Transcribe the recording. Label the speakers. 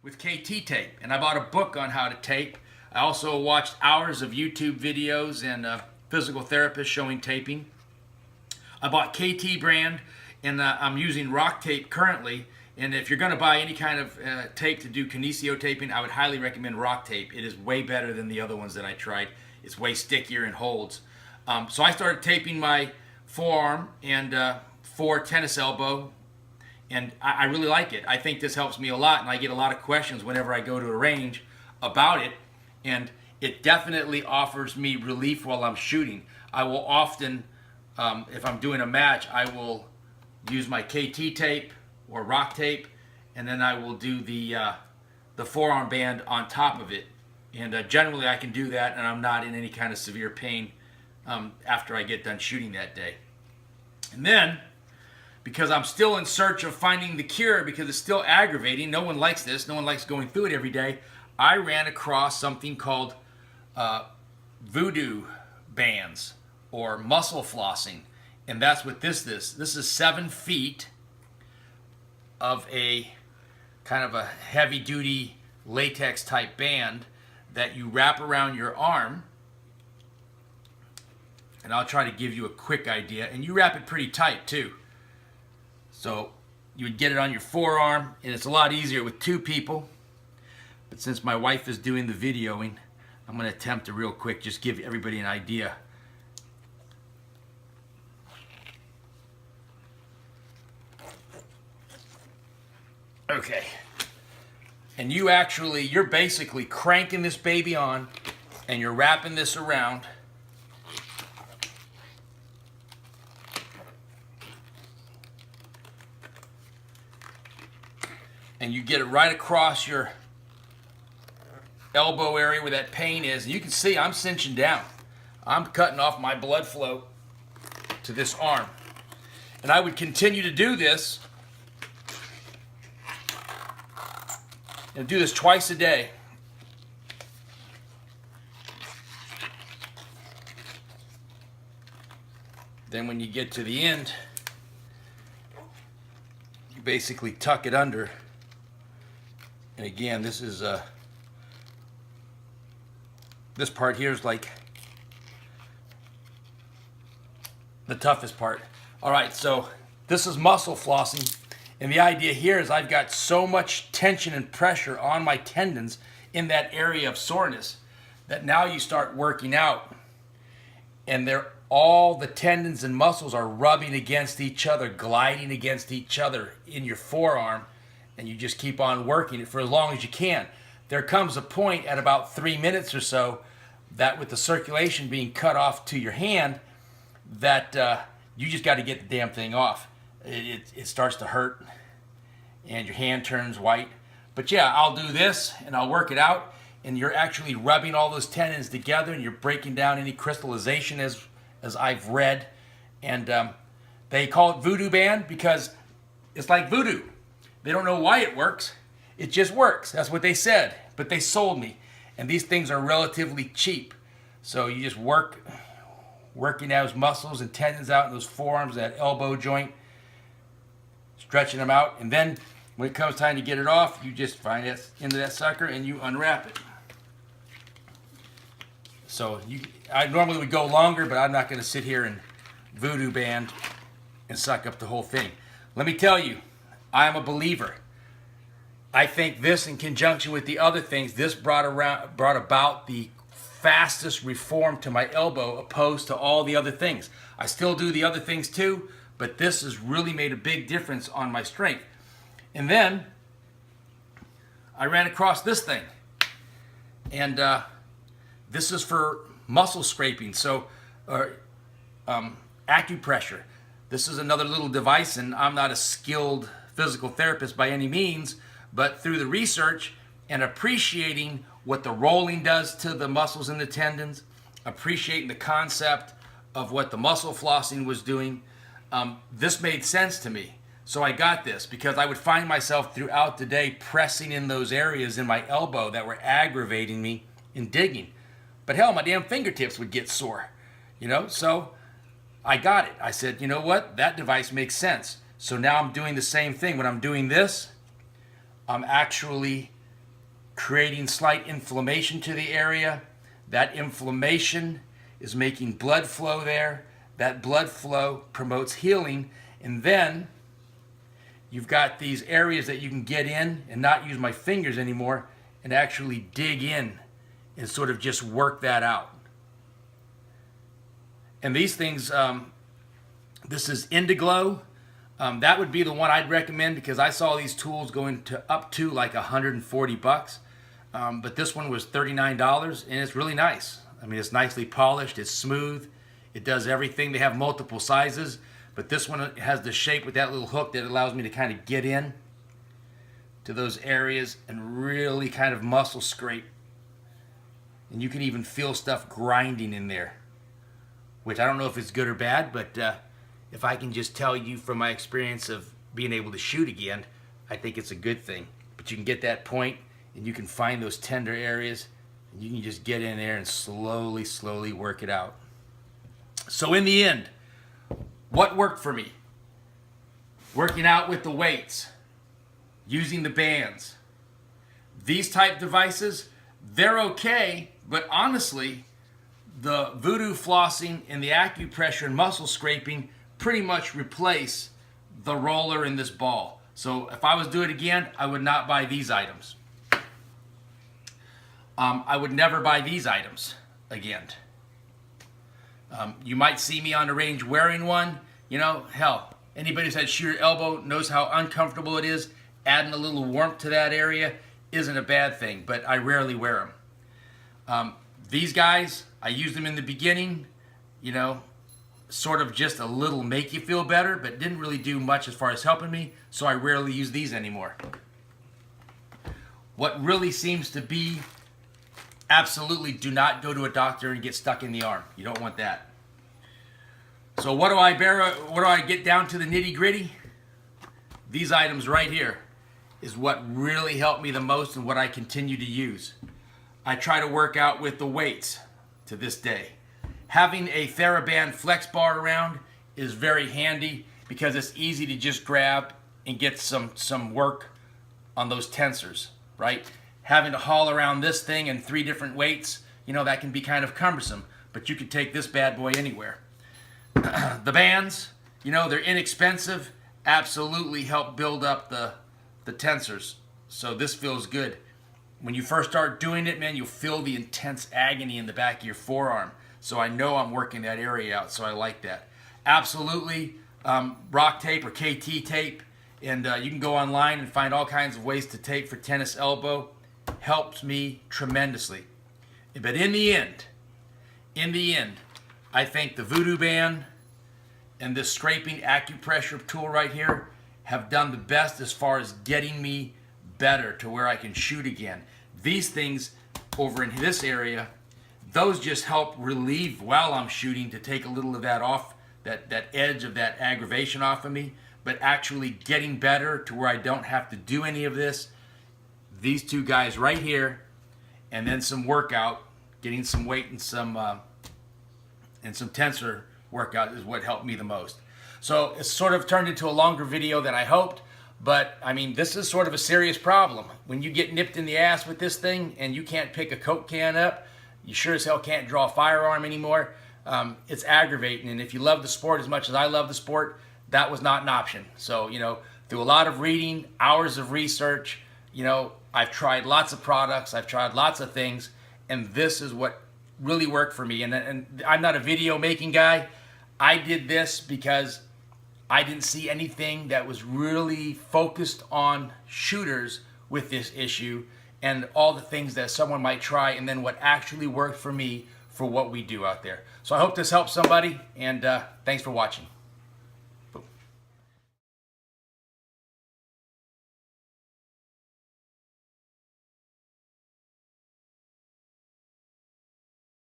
Speaker 1: with KT tape, and I bought a book on how to tape. I also watched hours of YouTube videos and physical therapists showing taping. I bought KT brand, and I'm using Rock Tape currently. And if you're going to buy any kind of tape to do kinesio taping, I would highly recommend Rock Tape. It is way better than the other ones that I tried. It's way stickier and holds. So I started taping my forearm and for tennis elbow, and I really like it. I think this helps me a lot, and I get a lot of questions whenever I go to a range about it, and it definitely offers me relief while I'm shooting. I will often, if I'm doing a match, I will use my KT tape or Rock Tape, and then I will do the forearm band on top of it. And generally I can do that, and I'm not in any kind of severe pain after I get done shooting that day. And then, because I'm still in search of finding the cure, because it's still aggravating, no one likes this, no one likes going through it every day, I ran across something called voodoo bands or muscle flossing. And that's what this is. This is 7 feet of a kind of a heavy duty latex type band that you wrap around your arm. And I'll try to give you a quick idea. And you wrap it pretty tight too. So you would get it on your forearm, and it's a lot easier with 2 people. But since my wife is doing the videoing, I'm going to attempt to real quick just give everybody an idea. Okay. And you're basically cranking this baby on, and you're wrapping this around. And you get it right across your elbow area where that pain is. And you can see I'm cinching down. I'm cutting off my blood flow to this arm. And I would continue to do this. And do this twice a day. Then when you get to the end, you basically tuck it under. And again, this is this part here is like the toughest part. All right, so this is muscle flossing. And the idea here is I've got so much tension and pressure on my tendons in that area of soreness that now you start working out, and all the tendons and muscles are rubbing against each other, gliding against each other in your forearm, and you just keep on working it for as long as you can. There comes a point at about 3 minutes or so that with the circulation being cut off to your hand, that you just got to get the damn thing off. It starts to hurt and your hand turns white. But yeah, I'll do this and I'll work it out, and you're actually rubbing all those tendons together, and you're breaking down any crystallization as I've read. And they call it voodoo band because it's like voodoo. They don't know why it works. It just works. That's what they said. But they sold me. And these things are relatively cheap. So you just working those muscles and tendons out in those forearms, that elbow joint, stretching them out, and then when it comes time to get it off, you just find it into that sucker and you unwrap it. So I normally would go longer, but I'm not going to sit here and voodoo band and suck up the whole thing. Let me tell you, I am a believer. I think this, in conjunction with the other things, this brought about the fastest reform to my elbow opposed to all the other things. I still do the other things too, but this has really made a big difference on my strength. And then I ran across this thing. And this is for muscle scraping, so acupressure. This is another little device, and I'm not a skilled physical therapist by any means, but through the research and appreciating what the rolling does to the muscles and the tendons, appreciating the concept of what the muscle flossing was doing, this made sense to me. So I got this because I would find myself throughout the day pressing in those areas in my elbow that were aggravating me in digging. But hell, my damn fingertips would get sore, So I got it. I said, you know what? That device makes sense. So now I'm doing the same thing. When I'm doing this, I'm actually creating slight inflammation to the area. That inflammation is making blood flow there. That blood flow promotes healing, and then you've got these areas that you can get in and not use my fingers anymore and actually dig in and sort of just work that out. And these things, this is Indiglo. That would be the one I'd recommend, because I saw these tools going to up to like $140. But this one was $39, and it's really nice. I mean, it's nicely polished, it's smooth, it does everything. They have multiple sizes, but this one has the shape with that little hook that allows me to kind of get in to those areas and really kind of muscle scrape. And you can even feel stuff grinding in there, which I don't know if it's good or bad, but if I can just tell you from my experience of being able to shoot again, I think it's a good thing. But you can get that point, and you can find those tender areas, and you can just get in there and slowly, slowly work it out. So in the end, what worked for me? Working out with the weights, using the bands. These type devices, they're okay, but honestly, the voodoo flossing and the acupressure and muscle scraping pretty much replace the roller in this ball. So if I was to do it again, I would not buy these items. I would never buy these items again. You might see me on the range wearing one. You know, hell, anybody who's had shooter elbow knows how uncomfortable it is. Adding a little warmth to that area isn't a bad thing, but I rarely wear them. These guys, I used them in the beginning, you know, sort of just a little make you feel better, but didn't really do much as far as helping me, so I rarely use these anymore. What really seems to be, absolutely do not go to a doctor and get stuck in the arm. You don't want that. So what do I get down to the nitty gritty? These items right here is what really helped me the most and what I continue to use. I try to work out with the weights to this day. Having a TheraBand flex bar around is very handy because it's easy to just grab and get some work on those tensors, right? Having to haul around this thing in 3 different weights, you know, that can be kind of cumbersome, but you could take this bad boy anywhere. The bands, you know, they're inexpensive, absolutely help build up the tensors. So this feels good. When you first start doing it, man, you'll feel the intense agony in the back of your forearm. So I know I'm working that area out, so I like that. Absolutely, rock tape or KT tape, and you can go online and find all kinds of ways to tape for tennis elbow. Helps me tremendously. But in the end, I think the Voodoo Band and this scraping acupressure tool right here have done the best as far as getting me better to where I can shoot again. These things over in this area, those just help relieve while I'm shooting to take a little of that off, that edge of that aggravation off of me, but actually getting better to where I don't have to do any of this. These 2 guys right here, and then some workout, getting some weight and some tensor workout is what helped me the most. So it's sort of turned into a longer video than I hoped, but I mean, this is sort of a serious problem. When you get nipped in the ass with this thing and you can't pick a Coke can up, you sure as hell can't draw a firearm anymore. It's aggravating, and if you love the sport as much as I love the sport, that was not an option. So, you know, through a lot of reading, hours of research, you know, I've tried lots of products, I've tried lots of things, and this is what really worked for me. And I'm not a video making guy. I did this because I didn't see anything that was really focused on shooters with this issue and all the things that someone might try, and then what actually worked for me for what we do out there. So I hope this helps somebody, and thanks for watching.